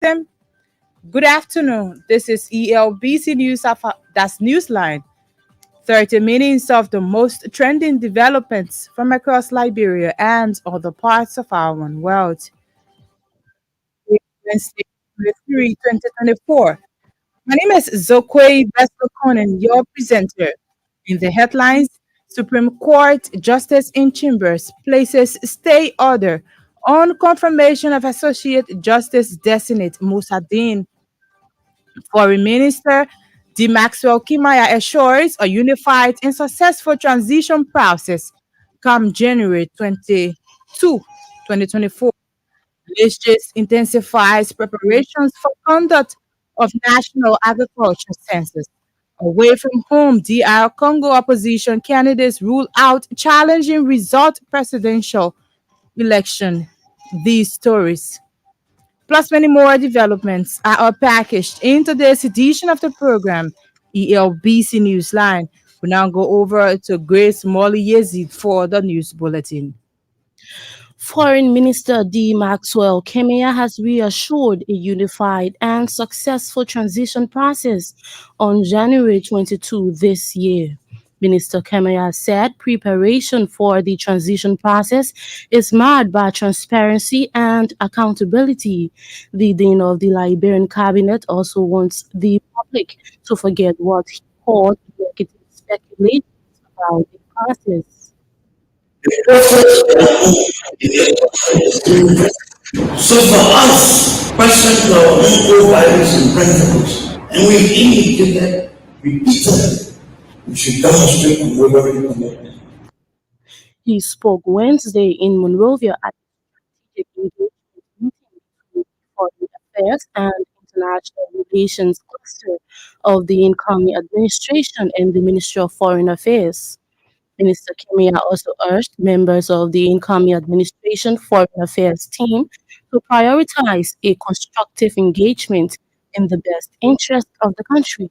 Them. Good afternoon. This is ELBC News. That's Newsline. 30 minutes of the most trending developments from across Liberia and other parts of our one world. Wednesday, 23, 2024. My name is Zokwe Veslokonen, your presenter. In the headlines, Supreme Court Justice in Chambers places stay order on confirmation of Associate Justice Designate Musadin. Foreign Minister D. Maxwell Kimaya assures a unified and successful transition process come January 22, 2024. Legislature intensifies preparations for conduct of national agriculture census. Away from home, DR Congo opposition candidates rule out challenging result presidential election. These stories plus many more developments are packaged in today's edition of the program, ELBC Newsline. We now go over to Grace Molly Yezid for the news bulletin. Foreign Minister D. Maxwell Kemia has reassured a unified and successful transition process on January 22 this year. Minister Kemia said preparation for the transition process is marked by transparency and accountability. The Dean of the Liberian cabinet also wants the public to forget what he called negative speculations about the process. So for us, questions our legal values and principles, and we indicated repeatedly we should demonstrate unwavering commitment. He spoke Wednesday in Monrovia at the Strategic Engagement Meeting between the Foreign Affairs and International Relations Cluster of the incoming administration and the Ministry of Foreign Affairs. Minister Kimia also urged members of the incoming administration Foreign Affairs team to prioritize a constructive engagement in the best interest of the country.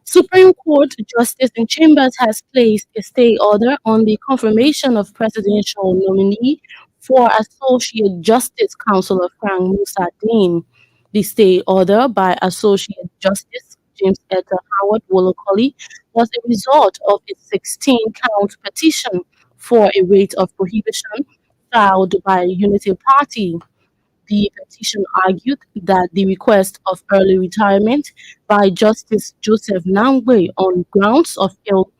Supreme Court Justice in Chambers has placed a stay order on the confirmation of presidential nominee for Associate Justice Counselor Frank Musa Dean. The stay order by Associate Justice James Edgar Howard Wolokoli was a result of a 16-count petition for a rate of prohibition filed by Unity Party. The petition argued that the request of early retirement by Justice Joseph Nangwe on grounds of ill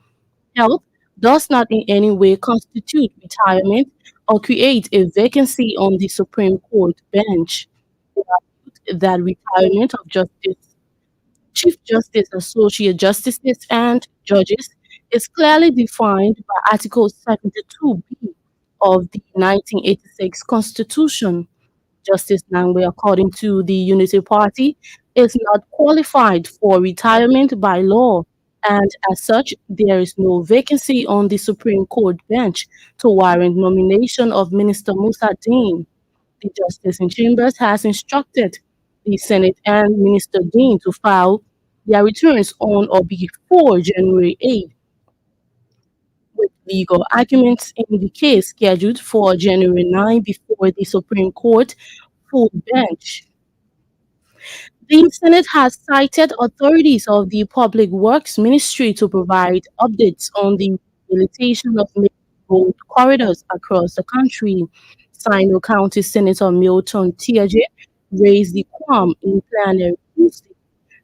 health does not in any way constitute retirement or create a vacancy on the Supreme Court bench. They argued that retirement of Chief Justice, Associate Justices, and judges is clearly defined by Article 72B of the 1986 Constitution. Justice Nangwe, according to the Unity Party, is not qualified for retirement by law, and as such, there is no vacancy on the Supreme Court bench to warrant nomination of Minister Musa Dean. The Justice in Chambers has instructed the Senate and Minister Dean to file their returns on or before January 8th, with legal arguments in the case scheduled for January 9 before the Supreme Court full bench. The Senate has cited authorities of the Public Works Ministry to provide updates on the rehabilitation of major road corridors across the country. Sino County Senator Milton Tiaje raised the qualm in plenary Tuesday.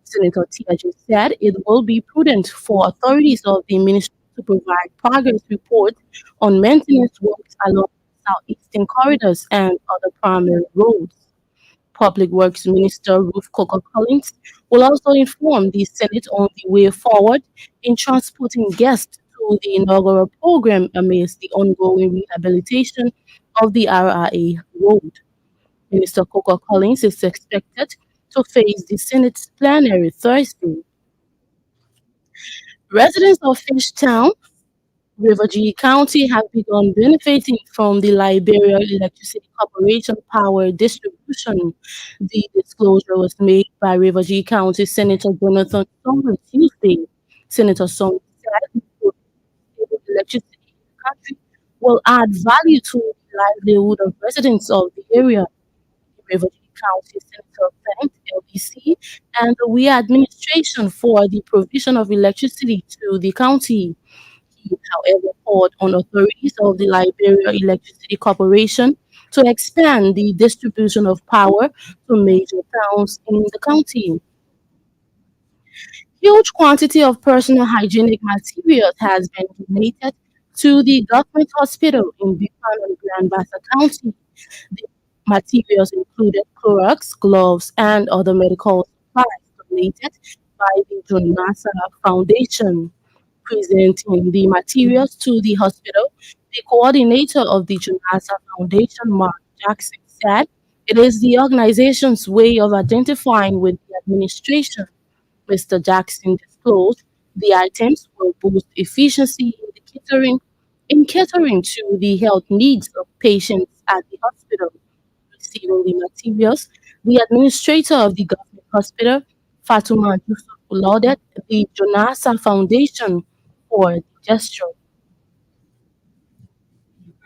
Senator Tiaje said it will be prudent for authorities of the ministry to provide progress reports on maintenance works along southeastern corridors and other primary roads. Public Works Minister Ruth Coker Collins will also inform the Senate on the way forward in transporting guests to the inaugural program amidst the ongoing rehabilitation of the RRA road. Minister Coker Collins is expected to face the Senate's plenary Thursday. Residents of Fishtown, River G County have begun benefiting from the Liberia Electricity Corporation power distribution. The disclosure was made by River G County Senator Jonathan Song Tuesday. Senator Song said the electricity in the country will add value to the livelihood of residents of the area. Riverview County Senator Bank, LBC, and the WIA administration for the provision of electricity to the county. He, however, called on authorities of the Liberia Electricity Corporation to expand the distribution of power to major towns in the county. Huge quantity of personal hygienic materials has been donated to the government hospital in Buchanan, Grand Bassa County. The materials included Clorox, gloves, and other medical supplies donated by the Junasa Foundation. Presenting the materials to the hospital, the coordinator of the Junasa Foundation, Mark Jackson, said it is the organization's way of identifying with the administration. Mr. Jackson disclosed the items will boost efficiency in catering to the health needs of patients at the hospital. Receiving the materials, the administrator of the government hospital, Fatuma Yusuf, lauded the Jonasa Foundation for the gesture.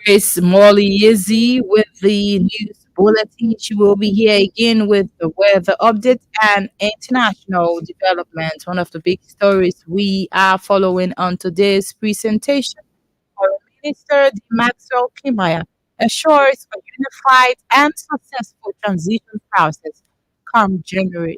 Grace Morley Izzy with the news bulletin. She will be here again with the weather update and international developments. One of the big stories we are following on today's presentation. Foreign Minister Maxwell Kimaya assures a unified and successful transition process come January